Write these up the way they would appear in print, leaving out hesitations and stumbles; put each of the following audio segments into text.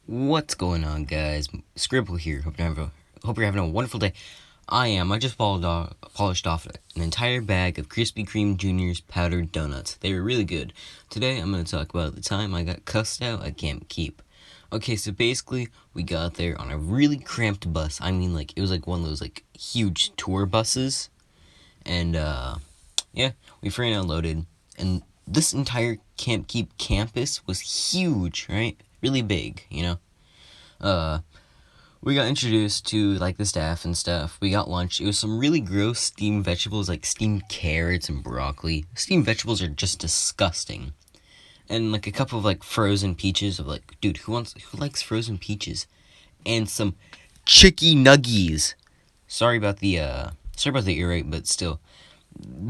What's going on, guys? Scribble here. Hope you're having a wonderful day. I am. I just polished off an entire bag of Krispy Kreme Junior's powdered donuts. They were really good. Today, I'm going to talk about the time I got cussed out at Camp Keep. Okay, so basically, we got there on a really cramped bus. I mean, it was one of those, huge tour buses. And, yeah, we free and unloaded. And this entire Camp Keep campus was huge, right? Really big, we got introduced to, the staff and stuff. We got lunch. It was some really gross steamed vegetables, like steamed carrots and broccoli. Steamed vegetables are just disgusting. And, a couple of, frozen peaches of, dude, who likes frozen peaches? And some chicky nuggies. Sorry about the ear rape, but still.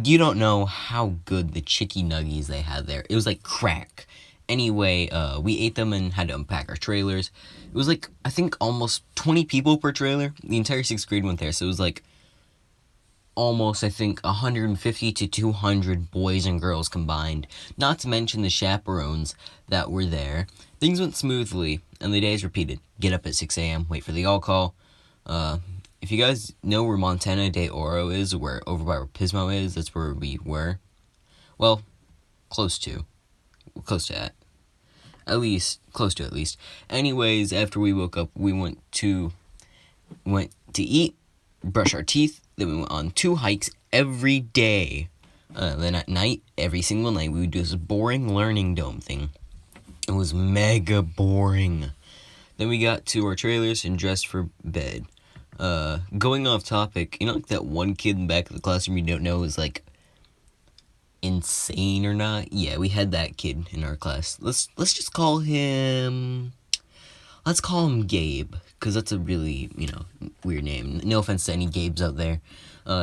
You don't know how good the chicky nuggies they had there. It was like crack. Anyway, we ate them and had to unpack our trailers. It was I think almost 20 people per trailer. The entire 6th grade went there, so it was almost, I think, 150 to 200 boys and girls combined. Not to mention the chaperones that were there. Things went smoothly, and the days repeated. Get up at 6 a.m., wait for the all-call. If you guys know where Montana de Oro is, where over by where Pismo is, that's where we were. Well, close to that. Close to at least. Anyways, after we woke up, we went to eat, brush our teeth, then we went on 2 hikes every day. Then at night, every single night, we would do this boring learning dome thing. It was mega boring. Then we got to our trailers and dressed for bed. Going off topic, that one kid in the back of the classroom you don't know is insane or not? Yeah, we had that kid in our class. Let's just call him Gabe, because that's a really, weird name. No offense to any Gabes out there.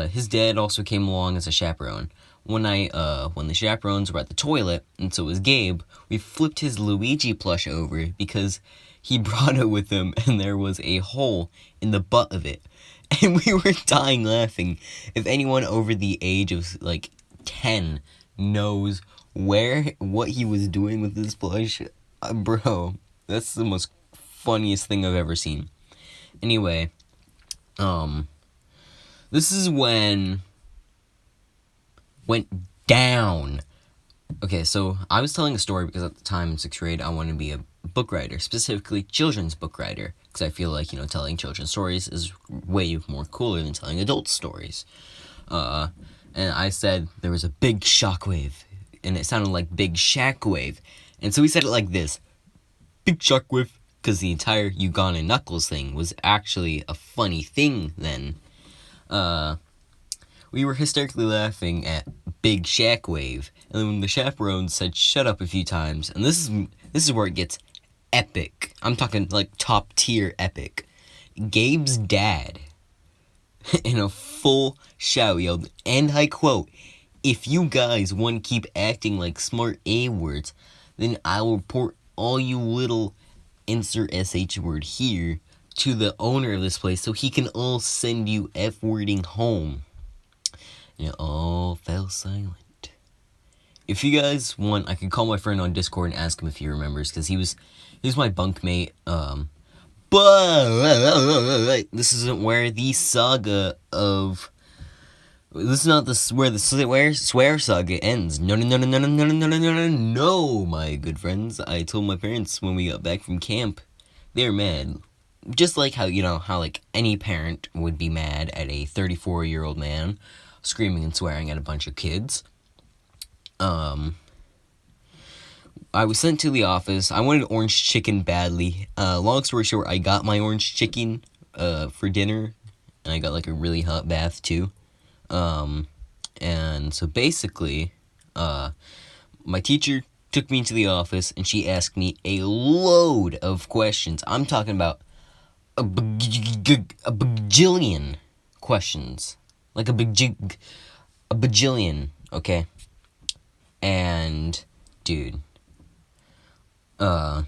His dad also came along as a chaperone. One night, when the chaperones were at the toilet, and so was Gabe, we flipped his Luigi plush over because he brought it with him, and there was a hole in the butt of it. And we were dying laughing. If anyone over the age of, 10 knows what he was doing with this plush, bro, that's the most funniest thing I've ever seen. Anyway, this is when went down. Okay, so I was telling a story because at the time in 6th grade I wanted to be a book writer, specifically children's book writer, because I feel like, telling children's stories is way more cooler than telling adult stories. And I said there was a big Shaq Wave, and it sounded like big Shaq Wave. And so we said it like this, big Shaq Wave, because the entire Ugandan Knuckles thing was actually a funny thing then. We were hysterically laughing at big Shaq Wave, and then when the chaperones said shut up a few times, and this is where it gets epic. I'm talking top tier epic. Gabe's dad, in a full shout, yelled, and I quote, "If you guys want to keep acting like smart A-words, then I will report all you little insert SH word here to the owner of this place so he can all send you F-wording home." And it all fell silent. If you guys want, I could call my friend on Discord and ask him if he remembers, because he was my bunkmate. But this isn't where the saga of. This is not where the swear saga ends. No, my good friends. I told my parents when we got back from camp, they were mad. Just like how any parent would be mad at a 34-year-old man screaming and swearing at a bunch of kids. I was sent to the office. I wanted orange chicken badly. Long story short, I got my orange chicken for dinner, and I got a really hot bath too. And so basically, my teacher took me into the office, and she asked me a load of questions. I'm talking about a bajillion questions. A bajillion, okay? And, dude, all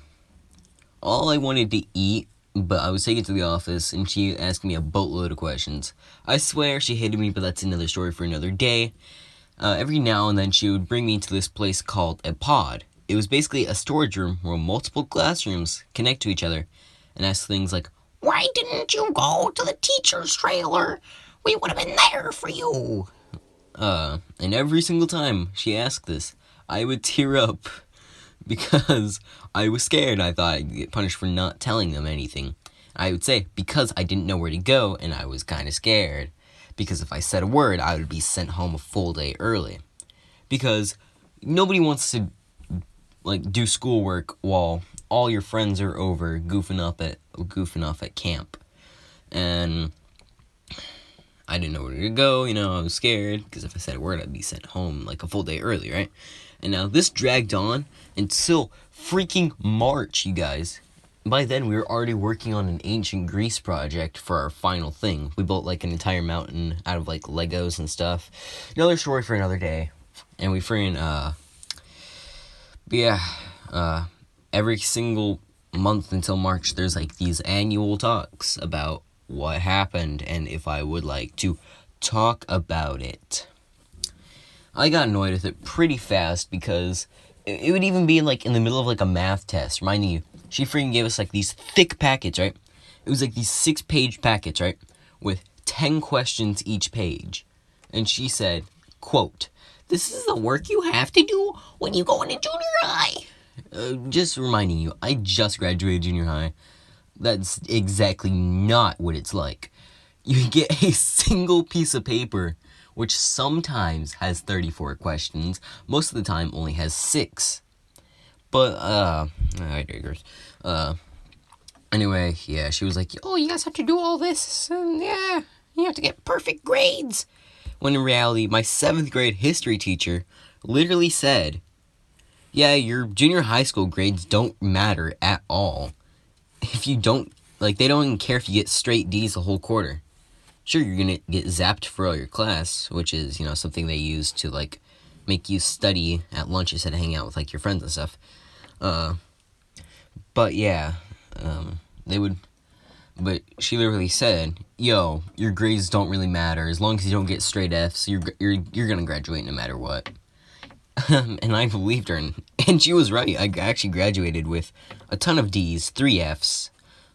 I wanted to eat, but I was taken to the office, and she asked me a boatload of questions. I swear she hated me, but that's another story for another day. Every now and then, she would bring me to this place called a pod. it was basically a storage room where multiple classrooms connect to each other and ask things like, "Why didn't you go to the teacher's trailer? We would have been there for you." And every single time she asked this, I would tear up because I was scared. I thought I'd get punished for not telling them anything. I would say, because I didn't know where to go and I was kind of scared. Because if I said a word, I would be sent home a full day early. Because nobody wants to, like, do schoolwork while all your friends are over goofing off at camp. And I didn't know where to go, I was scared, because if I said a word, I'd be sent home, like, a full day early, right? And now this dragged on until freaking March, you guys. By then, we were already working on an ancient Greece project for our final thing. We built, like, an entire mountain out of, like, Legos and stuff. Another story for another day. And we every single month until March, there's, like, these annual talks about what happened and if I would like to talk about it. I got annoyed with it pretty fast because it would even be, like, in the middle of, like, a math test, reminding you. She freaking gave us, like, these thick packets, right? It was, like, these 6-page packets, right? With 10 questions each page. And she said, quote, "This is the work you have to do when you go into junior high." Just reminding you, I just graduated junior high. That's exactly not what it's like. You get a single piece of paper, which sometimes has 34 questions. Most of the time only has 6. But, I digress. Anyway, yeah, she was like, "Oh, you guys have to do all this, and yeah, you have to get perfect grades." When in reality, my 7th grade history teacher literally said, "Yeah, your junior high school grades don't matter at all. If you don't, like, they don't even care if you get straight D's the whole quarter. Sure, you're gonna get zapped for all your class, which is, something they use to, like, make you study at lunch instead of hanging out with, like, your friends and stuff. But yeah, but she literally said, "Yo, your grades don't really matter. As long as you don't get straight F's, you're gonna graduate no matter what." And I believed her, and she was right. I actually graduated with a ton of D's, 3 F's,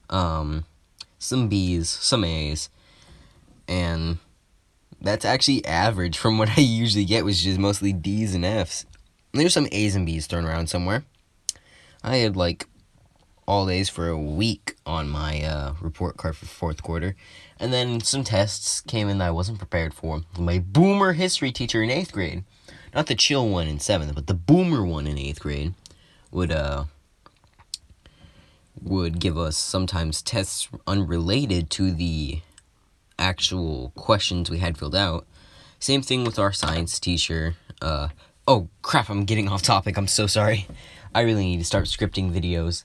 some B's, some A's, and that's actually average from what I usually get, which is mostly D's and F's. And there's some A's and B's thrown around somewhere. I had, like, all A's for a week on my report card for 4th quarter. And then some tests came in that I wasn't prepared for. My boomer history teacher in 8th grade, not the chill one in 7th, but the boomer one in 8th grade, would give us sometimes tests unrelated to the actual questions we had filled out. Same thing with our science teacher. Oh, crap, I'm getting off topic. I'm so sorry. I really need to start scripting videos.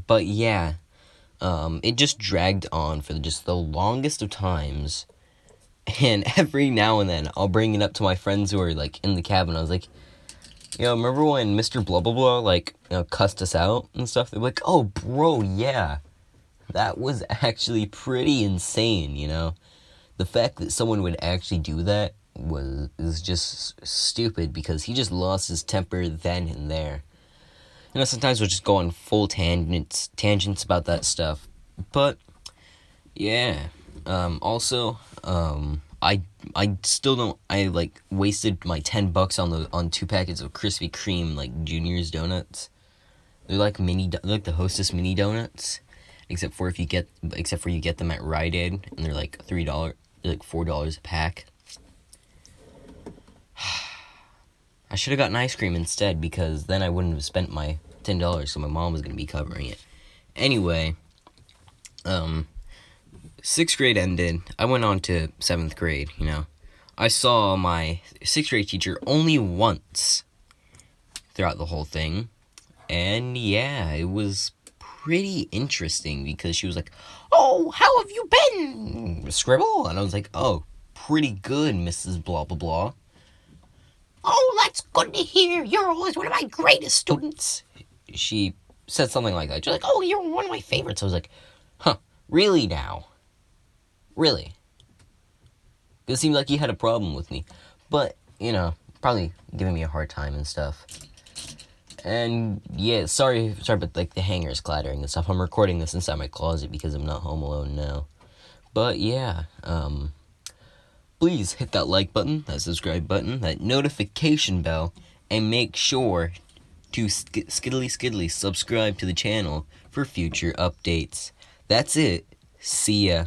But yeah, it just dragged on for just the longest of times. And every now and then, I'll bring it up to my friends who are, like, in the cabin. I was like, remember when Mr. Blah Blah Blah, like, cussed us out and stuff? They're like, "Oh, bro, yeah. That was actually pretty insane, The fact that someone would actually do that is just stupid because he just lost his temper then and there. Sometimes we'll just go on full tangents about that stuff. But, yeah. Also, I still don't, I wasted my $10 on 2 packets of Krispy Kreme, Junior's donuts. They're like the Hostess mini donuts, except for you get them at Rite Aid, and they're like $3, they're like $4 a pack. I should have gotten ice cream instead, because then I wouldn't have spent my $10, so my mom was going to be covering it. Anyway, 6th grade ended. I went on to 7th grade, I saw my 6th grade teacher only once throughout the whole thing. And yeah, it was pretty interesting because she was like, "Oh, how have you been, Scribble?" And I was like, "Oh, pretty good, Mrs. Blah Blah Blah." "Oh, that's good to hear. You're always one of my greatest students." She said something like that. She's like, "Oh, you're one of my favorites." I was like, "Huh, really now? Really?" It seemed like you had a problem with me. But, probably giving me a hard time and stuff. And yeah, sorry about like the hangers clattering and stuff. I'm recording this inside my closet because I'm not home alone now. But yeah, please hit that like button, that subscribe button, that notification bell, and make sure to skiddly subscribe to the channel for future updates. That's it. See ya.